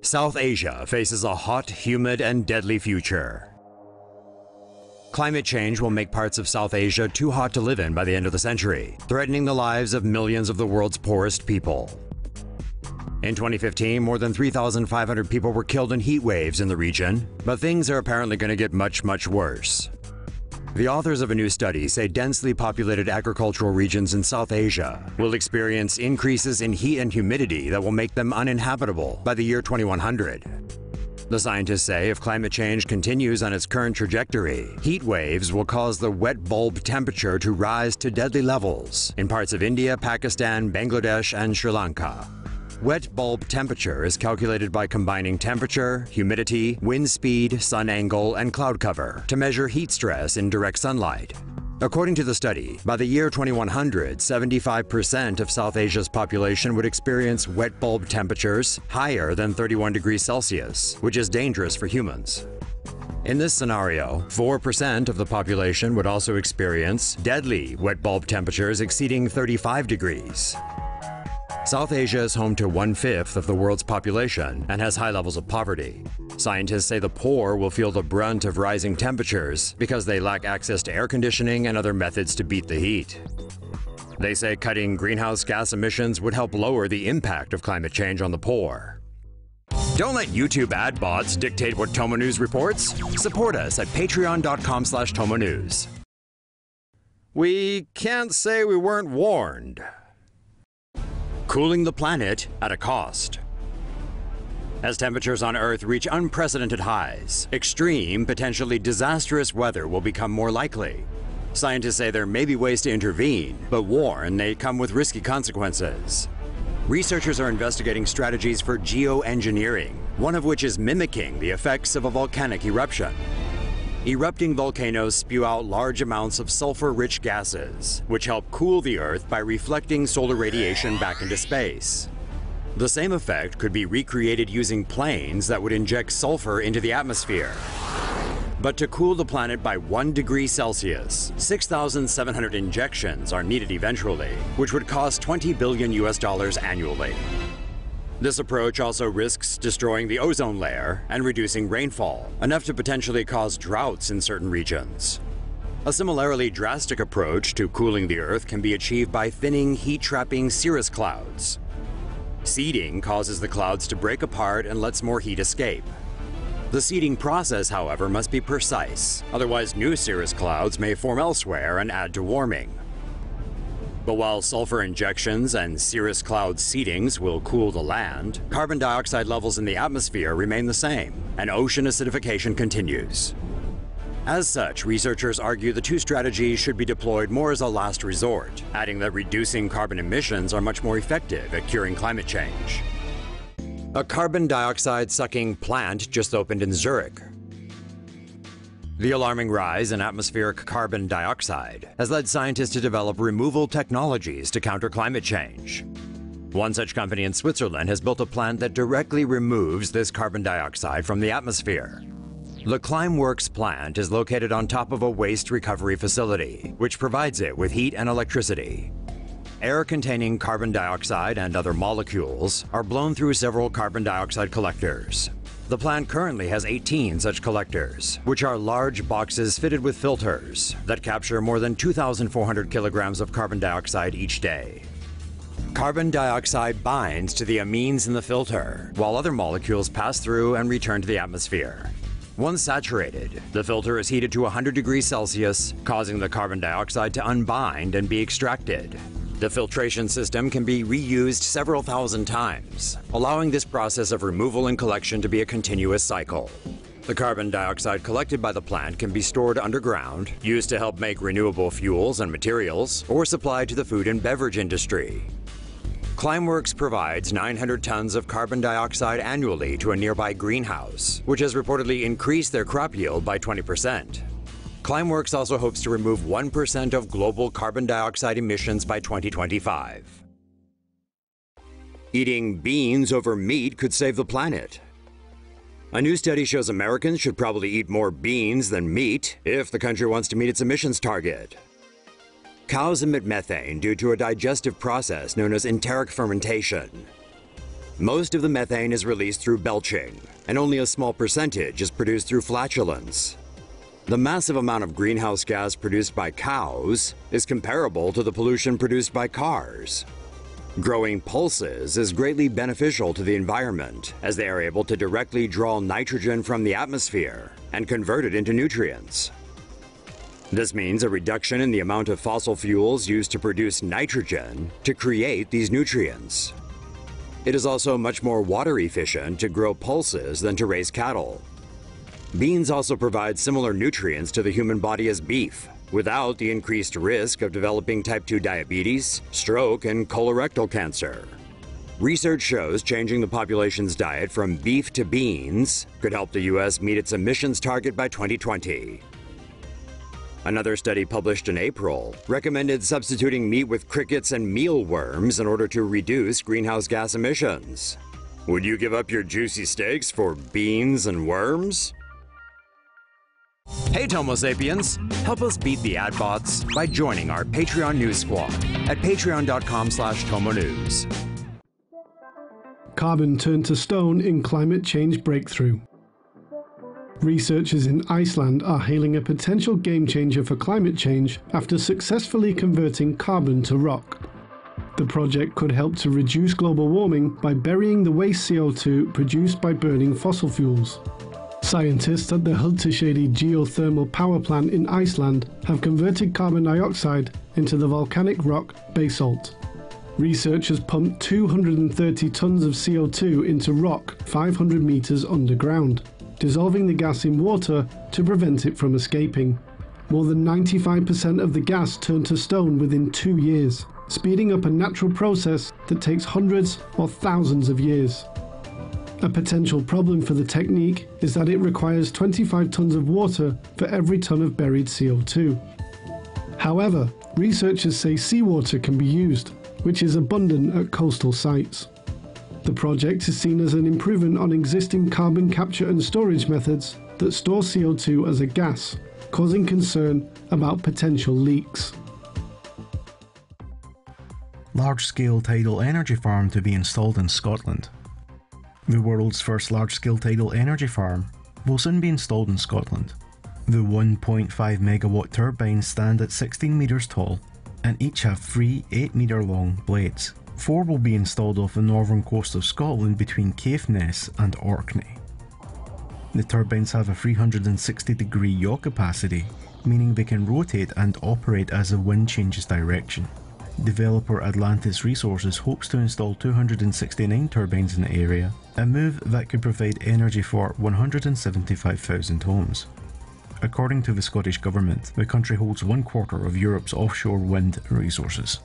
South Asia faces a hot, humid, and deadly future. Climate change will make parts of South Asia too hot to live in by the end of the century, threatening the lives of millions of the world's poorest people. In 2015, more than 3,500 people were killed in heat waves in the region, but things are apparently going to get much worse. The authors of a new study say densely populated agricultural regions in South Asia will experience increases in heat and humidity that will make them uninhabitable by the year 2100. The scientists say if climate change continues on its current trajectory, heat waves will cause the wet bulb temperature to rise to deadly levels in parts of India, Pakistan, Bangladesh, and Sri Lanka. Wet bulb temperature is calculated by combining temperature, humidity, wind speed, sun angle, and cloud cover to measure heat stress in direct sunlight. According to the study, by the year 2100, 75% of South Asia's population would experience wet bulb temperatures higher than 31 degrees Celsius, which is dangerous for humans. In this scenario, 4% of the population would also experience deadly wet bulb temperatures exceeding 35 degrees. South Asia is home to 1/5 of the world's population and has high levels of poverty. Scientists say the poor will feel the brunt of rising temperatures because they lack access to air conditioning and other methods to beat the heat. They say cutting greenhouse gas emissions would help lower the impact of climate change on the poor. Don't let YouTube ad bots dictate what TomoNews reports. Support us at patreon.com/TomoNews. We can't say we weren't warned. Cooling the planet at a cost. As temperatures on Earth reach unprecedented highs, extreme, potentially disastrous weather will become more likely. Scientists say there may be ways to intervene, but warn they come with risky consequences. Researchers are investigating strategies for geoengineering, one of which is mimicking the effects of a volcanic eruption. Erupting volcanoes spew out large amounts of sulfur-rich gases, which help cool the Earth by reflecting solar radiation back into space. The same effect could be recreated using planes that would inject sulfur into the atmosphere. But to cool the planet by 1 degree Celsius, 6,700 injections are needed eventually, which would cost $20 billion annually. This approach also risks destroying the ozone layer and reducing rainfall, enough to potentially cause droughts in certain regions. A similarly drastic approach to cooling the Earth can be achieved by thinning heat-trapping cirrus clouds. Seeding causes the clouds to break apart and lets more heat escape. The seeding process, however, must be precise, otherwise new cirrus clouds may form elsewhere and add to warming. But while sulfur injections and cirrus cloud seedings will cool the land, carbon dioxide levels in the atmosphere remain the same, and ocean acidification continues. As such, researchers argue the two strategies should be deployed more as a last resort, adding that reducing carbon emissions are much more effective at curing climate change. A carbon dioxide-sucking plant just opened in Zurich. The alarming rise in atmospheric carbon dioxide has led scientists to develop removal technologies to counter climate change. One such company in Switzerland has built a plant that directly removes this carbon dioxide from the atmosphere. The Climeworks plant is located on top of a waste recovery facility, which provides it with heat and electricity. Air containing carbon dioxide and other molecules are blown through several carbon dioxide collectors. The plant currently has 18 such collectors, which are large boxes fitted with filters that capture more than 2,400 kilograms of carbon dioxide each day. Carbon dioxide binds to the amines in the filter, while other molecules pass through and return to the atmosphere. Once saturated, the filter is heated to 100 degrees Celsius, causing the carbon dioxide to unbind and be extracted. The filtration system can be reused several thousand times, allowing this process of removal and collection to be a continuous cycle. The carbon dioxide collected by the plant can be stored underground, used to help make renewable fuels and materials, or supplied to the food and beverage industry. Climeworks provides 900 tons of carbon dioxide annually to a nearby greenhouse, which has reportedly increased their crop yield by 20%. Climeworks also hopes to remove 1% of global carbon dioxide emissions by 2025. Eating beans over meat could save the planet. A new study shows Americans should probably eat more beans than meat if the country wants to meet its emissions target. Cows emit methane due to a digestive process known as enteric fermentation. Most of the methane is released through belching, and only a small percentage is produced through flatulence. The massive amount of greenhouse gas produced by cows is comparable to the pollution produced by cars. Growing pulses is greatly beneficial to the environment, as they are able to directly draw nitrogen from the atmosphere and convert it into nutrients. This means a reduction in the amount of fossil fuels used to produce nitrogen to create these nutrients. It is also much more water efficient to grow pulses than to raise cattle. Beans also provide similar nutrients to the human body as beef, without the increased risk of developing type 2 diabetes, stroke, and colorectal cancer. Research shows changing the population's diet from beef to beans could help the U.S. meet its emissions target by 2020. Another study published in April recommended substituting meat with crickets and mealworms in order to reduce greenhouse gas emissions. Would you give up your juicy steaks for beans and worms? Hey Tomo Sapiens! Help us beat the ad bots by joining our Patreon News Squad at patreon.com/TomoNews. Carbon turned to stone in climate change breakthrough. Researchers in Iceland are hailing a potential game changer for climate change after successfully converting carbon to rock. The project could help to reduce global warming by burying the waste CO2 produced by burning fossil fuels. Scientists at the Hultasheyri geothermal power plant in Iceland have converted carbon dioxide into the volcanic rock basalt. Researchers pumped 230 tons of CO2 into rock 500 meters underground, dissolving the gas in water to prevent it from escaping. More than 95% of the gas turned to stone within 2 years, speeding up a natural process that takes hundreds or thousands of years. A potential problem for the technique is that it requires 25 tons of water for every ton of buried CO2. However, researchers say seawater can be used, which is abundant at coastal sites. The project is seen as an improvement on existing carbon capture and storage methods that store CO2 as a gas, causing concern about potential leaks. Large-scale tidal energy farm to be installed in Scotland. The world's first large-scale tidal energy farm will soon be installed in Scotland. The 1.5 megawatt turbines stand at 16 metres tall and each have 3 8-metre long blades. 4 will be installed off the northern coast of Scotland between Caithness and Orkney. The turbines have a 360-degree yaw capacity, meaning they can rotate and operate as the wind changes direction. Developer Atlantis Resources hopes to install 269 turbines in the area, a move that could provide energy for 175,000 homes. According to the Scottish Government, the country holds 1/4 of Europe's offshore wind resources.